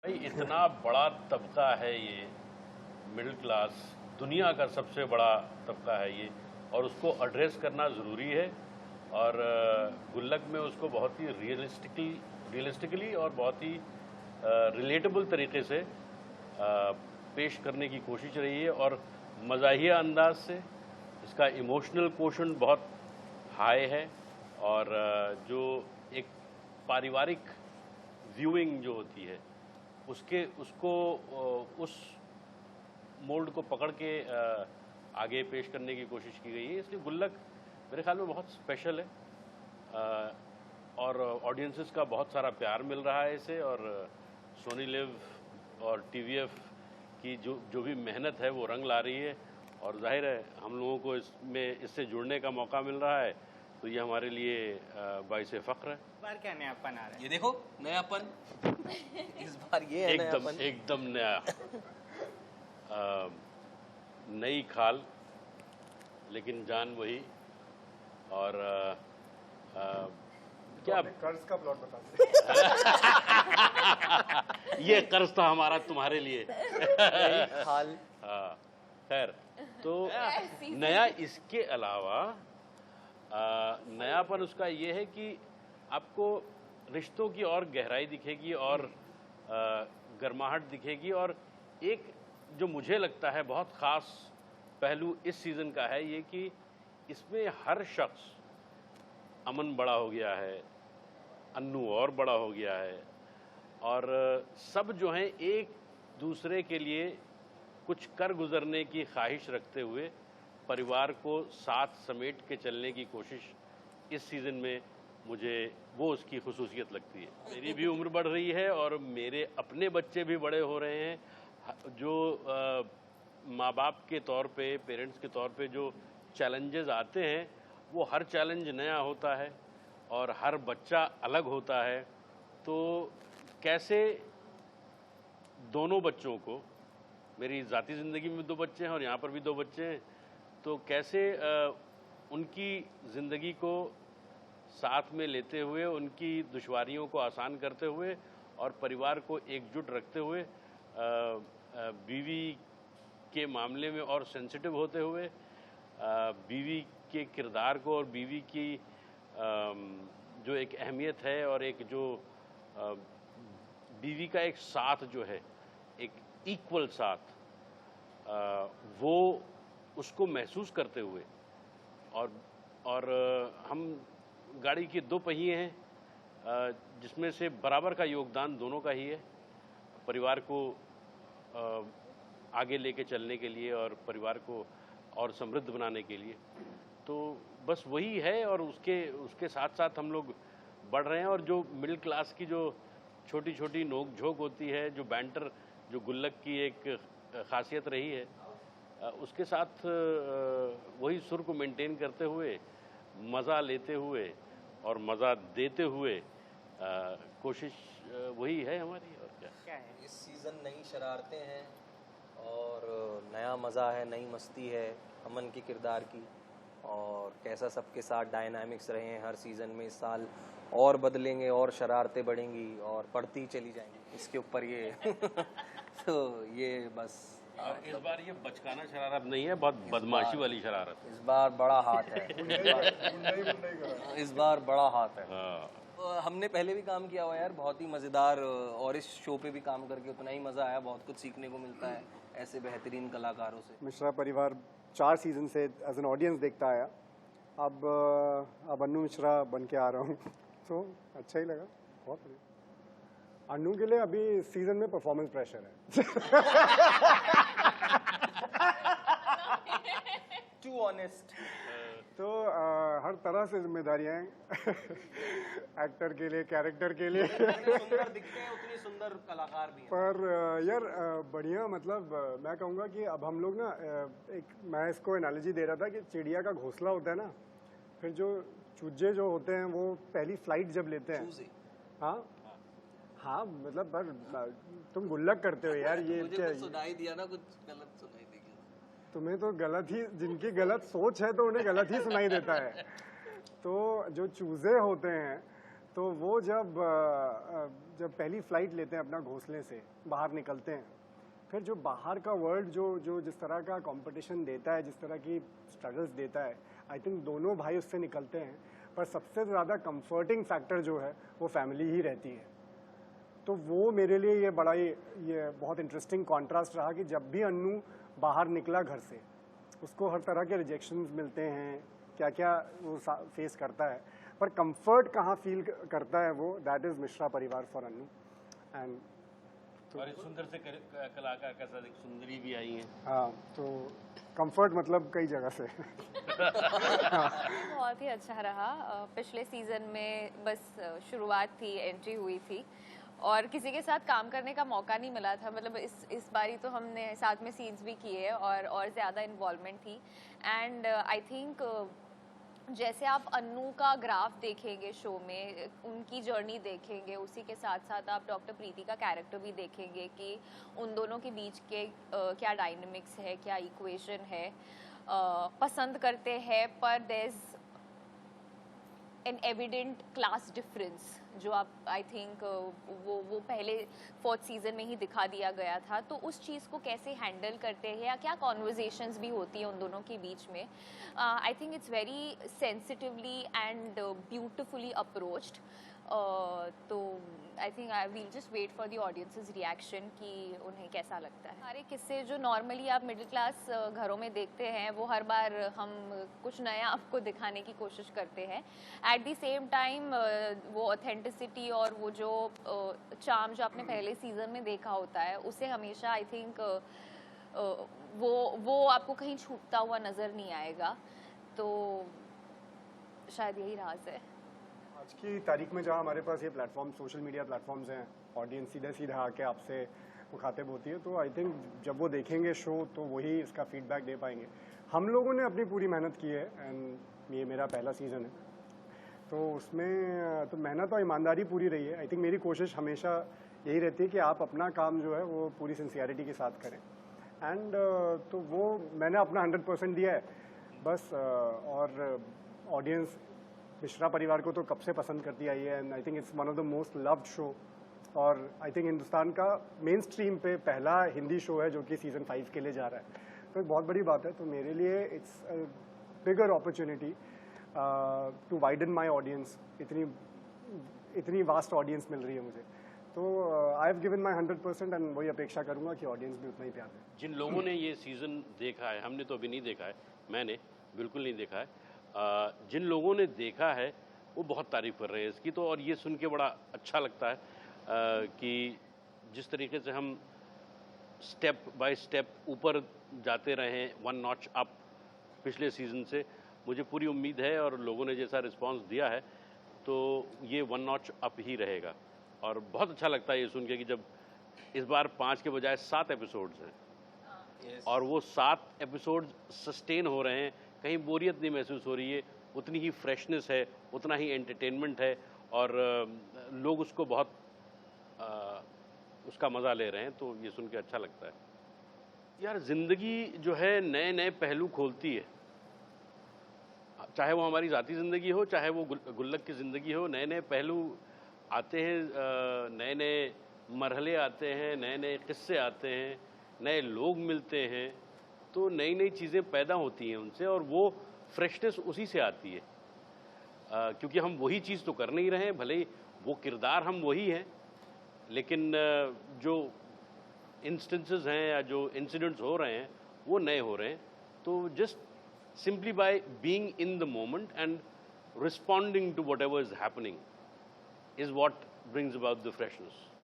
भाई इतना बड़ा तबका है ये, मिडिल क्लास, दुनिया का सबसे बड़ा तबका है ये, और उसको एड्रेस करना ज़रूरी है। और गुल्लक में उसको बहुत ही रियलिस्टिकली और बहुत ही रिलेटेबल तरीके से पेश करने की कोशिश रही है। और मज़ाहिया अंदाज से इसका इमोशनल कोशंट बहुत हाई है। और जो एक पारिवारिक व्यूइंग जो होती है उसके उसको उस मोल्ड को पकड़ के आगे पेश करने की कोशिश की गई है। इसलिए गुल्लक मेरे ख्याल में बहुत स्पेशल है, और ऑडियंसेस का बहुत सारा प्यार मिल रहा है इसे। और सोनी लिव और टीवीएफ की जो भी मेहनत है वो रंग ला रही है, और जाहिर है हम लोगों को इससे जुड़ने का मौका मिल रहा है, तो ये हमारे लिए बाइसे फ़ख्र है। इस बार क्या नयापन आ रहा है? ये देखो नयापन इस बार ये है नयापन। एकदम नया, नई खाल लेकिन जान वही। और क्या कर्ज का प्लॉट बता ये कर्ज था हमारा तुम्हारे लिए। हाल हाँ, खैर तो नया इसके अलावा नयापन उसका ये है कि आपको रिश्तों की और गहराई दिखेगी और गर्माहट दिखेगी। और एक जो मुझे लगता है बहुत ख़ास पहलू इस सीज़न का है ये कि इसमें हर शख्स, अमन बड़ा हो गया है, अन्नू और बड़ा हो गया है, और सब जो हैं एक दूसरे के लिए कुछ कर गुजरने की ख्वाहिश रखते हुए परिवार को साथ समेट के चलने की कोशिश इस सीज़न में मुझे वो उसकी खुसूसियत लगती है। मेरी भी उम्र बढ़ रही है और मेरे अपने बच्चे भी बड़े हो रहे हैं। जो माँ बाप के तौर पे, पेरेंट्स के तौर पे जो चैलेंजेस आते हैं वो हर चैलेंज नया होता है और हर बच्चा अलग होता है। तो कैसे दोनों बच्चों को, मेरी ज़ाती ज़िंदगी में 2 बच्चे हैं और यहाँ पर भी 2 बच्चे हैं, तो कैसे उनकी ज़िंदगी को साथ में लेते हुए, उनकी दुश्वारियों को आसान करते हुए और परिवार को एकजुट रखते हुए, बीवी के मामले में और सेंसिटिव होते हुए, बीवी के किरदार को और बीवी की जो एक अहमियत है और एक जो बीवी का एक साथ जो है, एक इक्वल साथ, वो उसको महसूस करते हुए, और हम गाड़ी के 2 पहिए हैं जिसमें से बराबर का योगदान दोनों का ही है परिवार को आगे लेके चलने के लिए और परिवार को और समृद्ध बनाने के लिए। तो बस वही है, और उसके साथ साथ हम लोग बढ़ रहे हैं। और जो मिडिल क्लास की जो छोटी छोटी नोक झोंक होती है, जो बैंटर, जो गुल्लक की एक खासियत रही है, उसके साथ वही सुर को मेंटेन करते हुए, मज़ा लेते हुए और मज़ा देते हुए कोशिश वही है हमारी। और क्या है इस सीज़न नई शरारतें हैं और नया मज़ा है, नई मस्ती है अमन के किरदार की, और कैसा सबके साथ डायनामिक्स रहे हैं हर सीज़न में। इस साल और बदलेंगे और शरारतें बढ़ेंगी और बढ़ती चली जाएंगी इसके ऊपर ये तो ये बस इस बार ये बचकाना शरारत नहीं है, बहुत बदमाशी वाली शरारत। इस बार बड़ा हाथ है इस बार बड़ा हाथ है। हमने पहले भी काम किया हुआ यार, बहुत ही मज़ेदार, और इस शो पे भी काम करके उतना ही मज़ा आया। बहुत कुछ सीखने को मिलता है ऐसे बेहतरीन कलाकारों से। मिश्रा परिवार 4 सीजन से एज एन ऑडियंस देखता आया, अब अन्नू मिश्रा बन के आ रहा हूँ तो अच्छा ही लगा, बहुत बढ़िया। अन्नू के लिए अभी सीजन में परफॉर्मेंस प्रेशर है टू ऑनेस्ट। तो हर तरह से जिम्मेदारियां हैं एक्टर के लिए, कैरेक्टर के लिए सुंदर दिखते हैं उतनी सुंदर कलाकार भी हैं। पर यार बढ़िया, मतलब मैं कहूँगा कि अब हम लोग ना, मैं इसको एनालॉजी दे रहा था कि चिड़िया का घोंसला होता है ना, फिर जो चूजे जो होते हैं वो पहली फ्लाइट जब लेते हैं, हाँ हाँ, मतलब पर तुम गुल्लक करते हो यार, ये मुझे कुछ सुनाई दिया ना, कुछ गलत सुनाई दी। तुम्हें तो गलत ही, जिनकी गलत सोच है तो उन्हें गलत ही सुनाई देता है। तो जो चूजे होते हैं तो वो जब पहली फ्लाइट लेते हैं अपना घोंसले से बाहर निकलते हैं, फिर जो बाहर का वर्ल्ड जो जिस तरह का कंपटीशन देता है, जिस तरह की स्ट्रगल्स देता है, आई थिंक दोनों भाई उससे निकलते हैं। पर सबसे ज़्यादा कंफर्टिंग फैक्टर जो है वो फैमिली ही रहती है। तो वो मेरे लिए ये बहुत इंटरेस्टिंग कॉन्ट्रास्ट रहा कि जब भी अन्नू बाहर निकला घर से, उसको हर तरह के रिजेक्शंस मिलते हैं, क्या क्या वो फेस करता है, पर कंफर्ट कहाँ फील करता है वो, दैट इज़ मिश्रा परिवार फॉर अन्नू। एंड और इस सुंदर से कलाकार के साथ एक सुंदरी भी आई हैं। हाँ, तो कंफर्ट मतलब कई जगह से। बहुत ही अच्छा रहा। पिछले सीजन में बस शुरुआत थी, एंट्री हुई थी और किसी के साथ काम करने का मौका नहीं मिला था। मतलब इस बारी तो हमने साथ में सीन्स भी किए और ज़्यादा इन्वॉल्वमेंट थी। एंड आई थिंक जैसे आप अन्नू का ग्राफ देखेंगे शो में, उनकी जर्नी देखेंगे, उसी के साथ साथ आप डॉक्टर प्रीति का कैरेक्टर भी देखेंगे कि उन दोनों के बीच के क्या डायनेमिक्स है, क्या इक्वेशन है। पसंद करते हैं पर there is an evident class difference जो आप आई थिंक वो पहले 4th सीजन में ही दिखा दिया गया था। तो उस चीज़ को कैसे हैंडल करते हैं या क्या कॉन्वर्जेशंस भी होती है उन दोनों के बीच में, I think it's very sensitively and beautifully approached. तो I think I will just wait for the audience's reaction कि उन्हें कैसा लगता है। सारे किस्से जो नॉर्मली आप मिडिल क्लास घरों में देखते हैं वो हर बार हम कुछ नया आपको दिखाने की कोशिश करते हैं। एट द सेम टाइम वो ऑथेंटिसिटी और वो जो चार्म जो आपने पहले सीजन में देखा होता है उसे हमेशा आई थिंक वो आपको कहीं छूटता हुआ नज़र नहीं आएगा। तो शायद यही राज है। आज की तारीख में जहाँ हमारे पास ये प्लेटफॉर्म, सोशल मीडिया प्लेटफॉर्म्स हैं, ऑडियंस सीधा आके आपसे मुखातिब होती है, तो आई थिंक जब वो देखेंगे शो तो वही इसका फीडबैक दे पाएंगे। हम लोगों ने अपनी पूरी मेहनत की है एंड ये मेरा पहला सीज़न है, तो उसमें तो मेहनत और ईमानदारी पूरी रही है। आई थिंक मेरी कोशिश हमेशा यही रहती है कि आप अपना काम जो है वो पूरी सिंसियरिटी के साथ करें एंड तो वो मैंने अपना 100% दिया है बस। और ऑडियंस मिश्रा परिवार को तो कब से पसंद करती आई है and I think it's one of the most loved show. और आई थिंक हिंदुस्तान का मेन स्ट्रीम पे पहला हिंदी शो है जो कि सीज़न 5 के लिए जा रहा है, तो एक बहुत बड़ी बात है। तो मेरे लिए it's bigger opportunity to widen my audience. इतनी वास्ट ऑडियंस मिल रही है मुझे, तो I have given my 100% and वही अपेक्षा करूंगा कि ऑडियंस भी उतना ही प्यार दे। जिन लोगों ने ये सीज़न देखा है, हमने तो अभी नहीं देखा है, मैंने बिल्कुल नहीं देखा है, जिन लोगों ने देखा है वो बहुत तारीफ़ कर रहे हैं इसकी। तो और ये सुन के बड़ा अच्छा लगता है कि जिस तरीके से हम स्टेप बाय स्टेप ऊपर जाते रहे, 1 नॉच अप पिछले सीज़न से, मुझे पूरी उम्मीद है और लोगों ने जैसा रिस्पांस दिया है तो ये 1 नॉच अप ही रहेगा। और बहुत अच्छा लगता है ये सुन के कि जब इस बार 5 के बजाय 7 एपिसोड्स हैं और वो 7 एपिसोड्स सस्टेन हो रहे हैं, कहीं बोरियत नहीं महसूस हो रही है, उतनी ही फ्रेशनेस है, उतना ही एंटरटेनमेंट है और लोग उसको बहुत उसका मज़ा ले रहे हैं। तो ये सुन के अच्छा लगता है। यार ज़िंदगी जो है नए नए पहलू खोलती है, चाहे वो हमारी ज़ाती ज़िंदगी हो, चाहे वो गुल्लक की ज़िंदगी हो, नए नए पहलू आते हैं, नए नए मरहले आते हैं, नए नए किस्से आते हैं, नए लोग मिलते हैं, तो नई नई चीज़ें पैदा होती हैं उनसे और वो फ्रेशनेस उसी से आती है। क्योंकि हम वही चीज़ तो कर नहीं रहे हैं, भले ही वो किरदार हम वही हैं, लेकिन जो इंस्टेंसेस हैं या जो इंसिडेंट्स हो रहे हैं वो नए हो रहे हैं। तो just simply by being in the moment and responding to whatever is happening is what brings about the freshness.